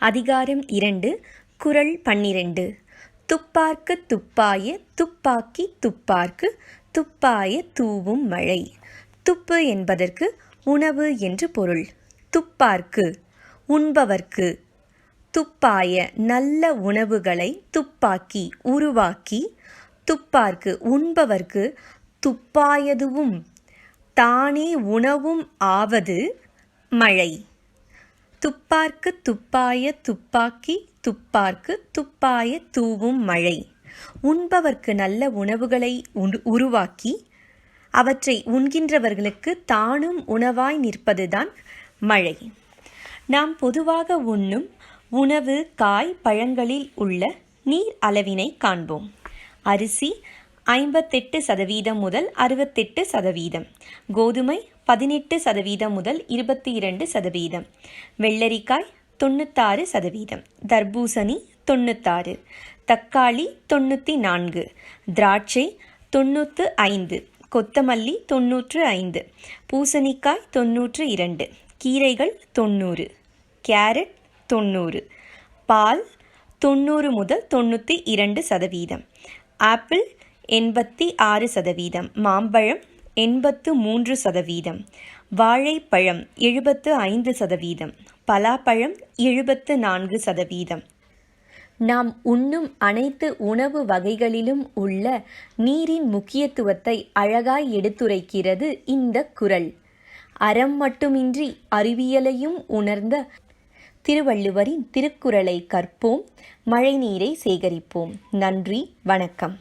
அதிகாரம் 2 குறள் 12 துப்பார்க்கு துப்பாய துப்பாக்கி துப்பார்க்கு துப்பாய தூவும் மழை. துப்பு என்பதற்கு உணவு என்று பொருள். துப்பார்க்கு உண்பவர்க்கு, துப்பாய நல்ல உணவுகளை துப்பாக்கி உருவாக்கி, துப்பார்க்கு உண்பவர்க்கு துப்பாயதுவும் தானே உணவும் ஆவது மழை. துப்பார்க்கு துப்பாய துப்பாக்கி துப்பார்க்கு துப்பாய தூவும் மழை. உண்பவர்க்கு நல்ல உணவுகளை உருவாக்கி அவற்றை உண்கின்றவர்களுக்கு தானும் உணவாய் நிற்பதுதான் மழை. நாம் பொதுவாக உண்ணும் உணவு, காய், பழங்களில் உள்ள நீர் அளவினை காண்போம். அரிசி 58% முதல் 68%, கோதுமை 18% முதல் 22%, வெள்ளரிக்காய் 96%, தர்பூசணி 96, தக்காளி 94, திராட்சை 95, கொத்தமல்லி 95, பூசணிக்காய் 92, கீரைகள் 90, கேரட் 90, பால் 90 முதல் 92%, ஆப்பிள் 86%, மாம்பழம் 83%, வாழைப்பழம் 75%, பலாப்பழம் 74%. நாம் உண்ணும் அனைத்து உணவு வகைகளிலும் உள்ள நீரின் முக்கியத்துவத்தை அழகாய் எடுத்துரைக்கிறது இந்த குறள். அறம் மட்டுமின்றி அறிவியலையும் உணர்ந்த திருவள்ளுவரின் திருக்குறளை கற்போம், மழைநீரை சேகரிப்போம். நன்றி, வணக்கம்.